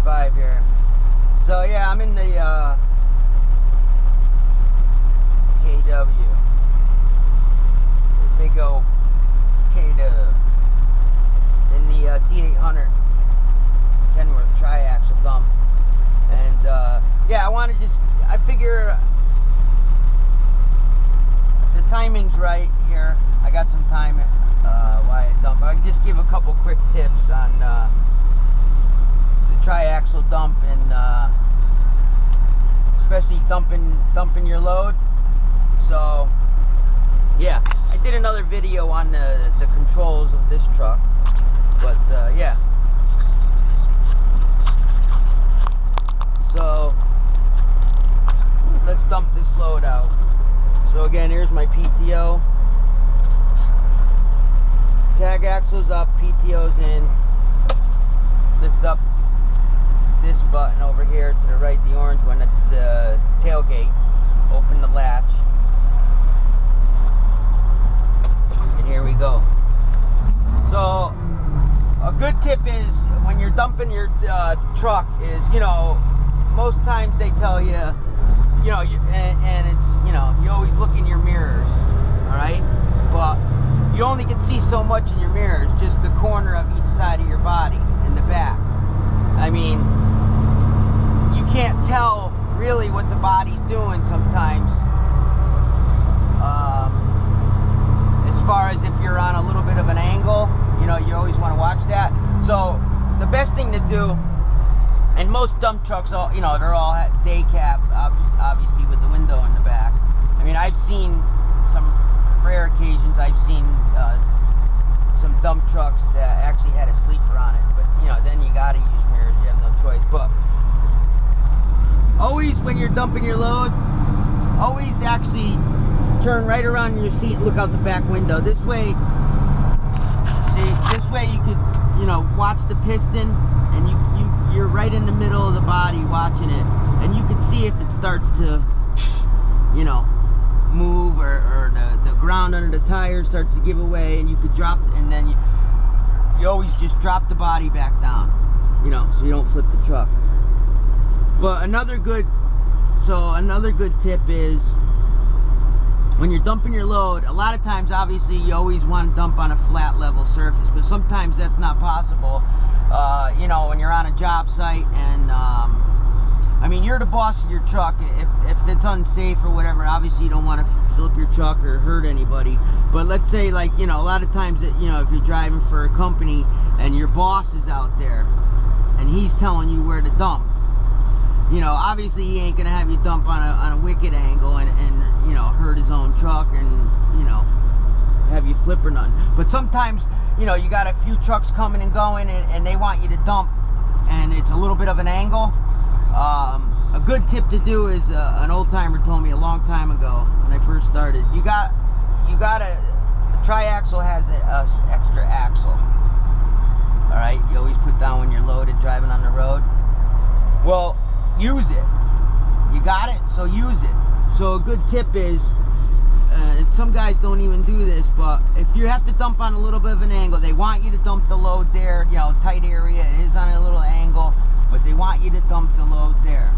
45 here. So yeah, I'm in the KW. The big old KW. In the T800 Kenworth Triaxle dump. And yeah, I figure the timing's right here. I got some time while I dump. I can just give a couple quick tips on the Triaxle dump, and especially dumping your load. So yeah, I did another video on the controls of this truck, but yeah. So let's dump this load out. So again, here's my PTO. Tag axle's up, PTO's in. Lift up this button over here to the right, the orange one, that's the tailgate. Open the latch. And here we go. So a good tip is when you're dumping your truck is, you know, most times they tell you, you know, and it's, you know, you always look in your mirrors, all right? But you only can see so much in your mirrors, just the corner of each side of your body in the back. I mean, you can't tell really what the body's doing sometimes, as far as if you're on a little bit of an angle, you know, you always want to watch that. So the best thing to do, and most dump trucks, you know, they're all day cab, obviously with the window in the back. I mean, I've seen some rare occasions, I've seen some dump trucks that actually had a sleeper on it. But, you know, then you gotta use mirrors, you have no choice. But always when you're dumping your load, always actually turn right around in your seat and look out the back window. This way, see, this way you could, you know, watch the piston, and you're right in the middle of the body watching it, and you can see if it starts to, you know, move, or the ground under the tires starts to give away, and you could drop, and then you always just drop the body back down, you know, so you don't flip the truck. But another good tip is when you're dumping your load, a lot of times obviously you always want to dump on a flat level surface, but sometimes that's not possible. You know, when you're on a job site, and I mean, you're the boss of your truck. If it's unsafe or whatever, obviously you don't want to fill up your truck or hurt anybody. But let's say, like, you know, a lot of times that, you know, if you're driving for a company and your boss is out there and he's telling you where to dump, you know, obviously he ain't gonna have you dump on a wicked angle and you know, hurt his own truck and, you know, have you flip or none. But sometimes, you know, you got a few trucks coming and going, and they want you to dump, and it's a little bit of an angle. A good tip to do is, an old timer told me a long time ago when I first started, you got a Triaxle has a extra axle. All right, you always put down when you're loaded driving on the road. Well, use it. You got it, so use it. So a good tip is, some guys don't even do this, but if you have to dump on a little bit of an angle, they want you to dump the load there, you know, tight area, it is on a little angle, but they want you to dump the load there.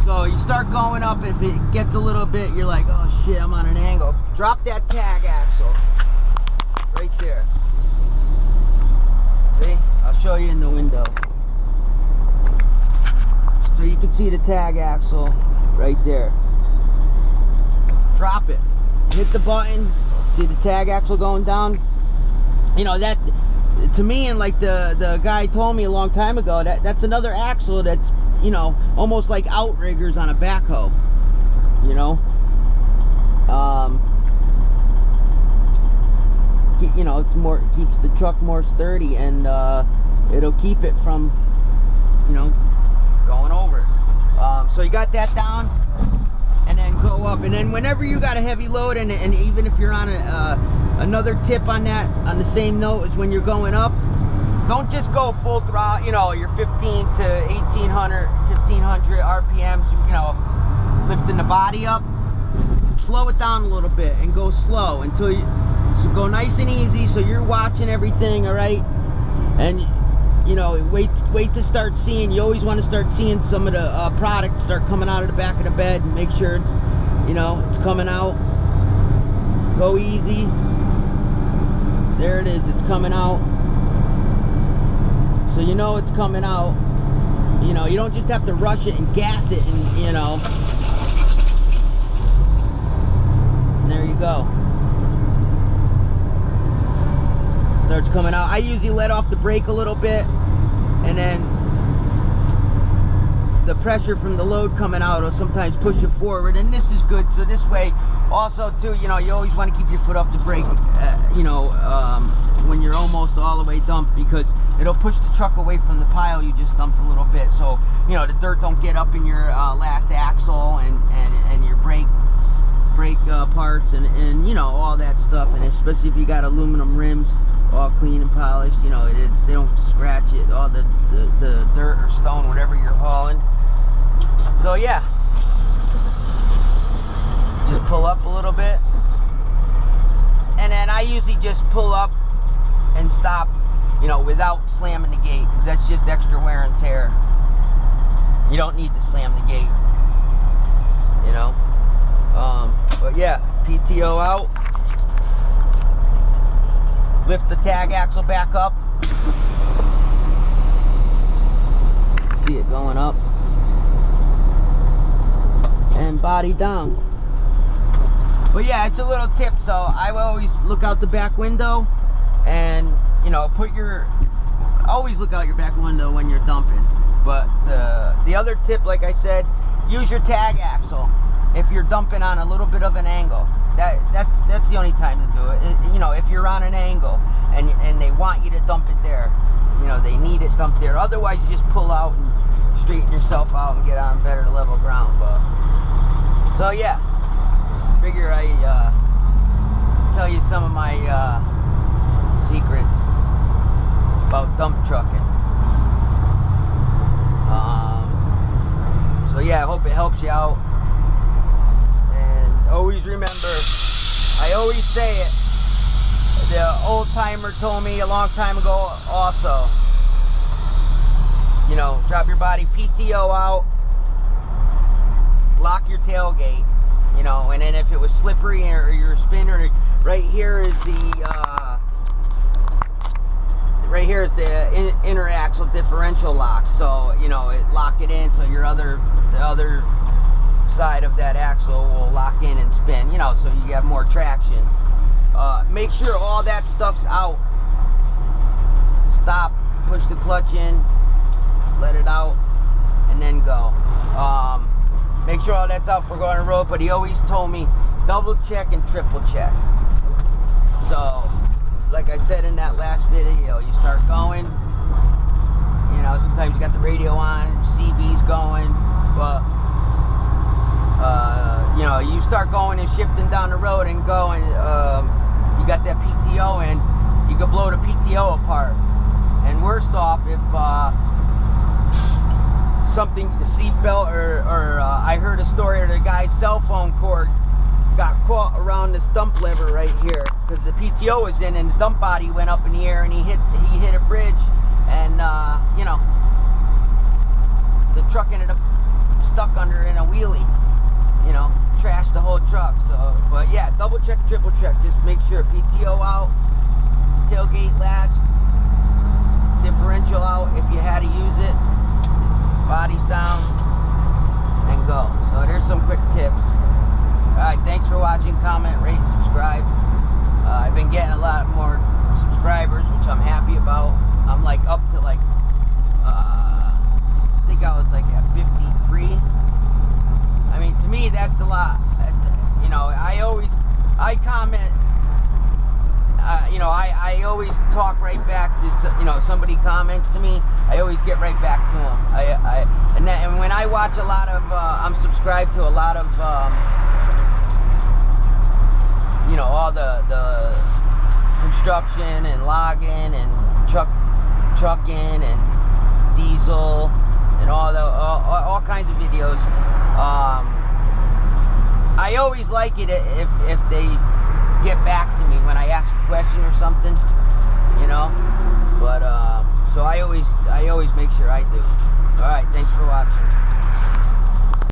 So you start going up, if it gets a little bit, you're like, oh shit, I'm on an angle. Drop that tag axle right there. See? I'll show you in the window. So you can see the tag axle right there. Drop it. Hit the button. See the tag axle going down? You know, that, to me, and like the guy told me a long time ago, that's another axle that's, you know, almost like outriggers on a backhoe. You know? You know, it's more, it keeps the truck more sturdy, and it'll keep it from, you know, going over. So you got that down, and then go up, and then whenever you got a heavy load, and even if you're on another tip on that, on the same note as when you're going up, don't just go full throttle, you know, you're 15 to 1500 RPMs, you know, lifting the body up. Slow it down a little bit and go slow until you, so go nice and easy, so you're watching everything, all right? And you know, wait to start seeing. You always want to start seeing some of the product start coming out of the back of the bed, and make sure it's, you know, it's coming out. Go easy. There it is. It's coming out. So you know it's coming out. You know, you don't just have to rush it and gas it, and you know. And there you go. Starts coming out. I usually let off the brake a little bit, and then the pressure from the load coming out will sometimes push it forward, and this is good. So this way, also too, you know, you always want to keep your foot off the brake, you know, when you're almost all the way dumped, because it'll push the truck away from the pile you just dumped a little bit. So, you know, the dirt don't get up in your last axle and your brake parts and you know, all that stuff. And especially if you got aluminum rims, all clean and polished, you know, they don't scratch it, all the dirt or stone, whatever you're hauling. So yeah, just pull up a little bit, and then I usually just pull up and stop, you know, without slamming the gate, because that's just extra wear and tear. You don't need to slam the gate, you know. But yeah, PTO out. Lift the tag axle back up. See it going up. And body down. But yeah, it's a little tip. So I always look out the back window, and you know, always look out your back window when you're dumping. But the other tip, like I said, use your tag axle if you're dumping on a little bit of an angle. That's the only time to do it. You know, if you're on an angle and they want you to dump it there, you know, they need it dumped there. Otherwise, you just pull out and straighten yourself out and get on better level ground. But so yeah, figure I tell you some of my secrets about dump trucking. So yeah, I hope it helps you out. And always remember, I always say it, the old timer told me a long time ago also, you know, drop your body PTO out, lock your tailgate, you know, and then if it was slippery or your spinner, right here is the inner axle differential lock. So, you know, lock it in so the other side of that axle will lock in and spin, you know, so you have more traction. Make sure all that stuff's out. Stop, push the clutch in, let it out, and then go. Make sure all that's out for going on the road, but he always told me double check and triple check. So, like I said in that last video, you start going, you know, sometimes you got the radio on, CB's going, but you know, you start going and shifting down the road and going, you got that PTO in, you could blow the PTO apart. And worst off, if something, the seatbelt or I heard a story of the guy's cell phone cord got caught around this dump lever right here, because the PTO was in and the dump body went up in the air and he hit a bridge, and you know, the truck ended up stuck under in a wheelie, you know, trashed the whole truck. So, but yeah, double check, triple check, just make sure PTO out, tailgate latch, differential out if you had to use it, body's down, and go. So there's some quick tips. Alright, thanks for watching, comment, rate, subscribe. I've been getting a lot more subscribers, which I'm happy about. I'm like up to like, I think I was like at 53. I mean, to me, that's a lot. That's, you know, I comment, you know, I always talk right back to, you know, somebody comments to me, I always get right back to them. And when I watch a lot of, I'm subscribed to a lot of, you know, all the construction and logging and trucking and diesel and all kinds of videos. I always like it if they get back to me when I ask a question or something, you know. But so So I always make sure I do. All right, thanks for watching.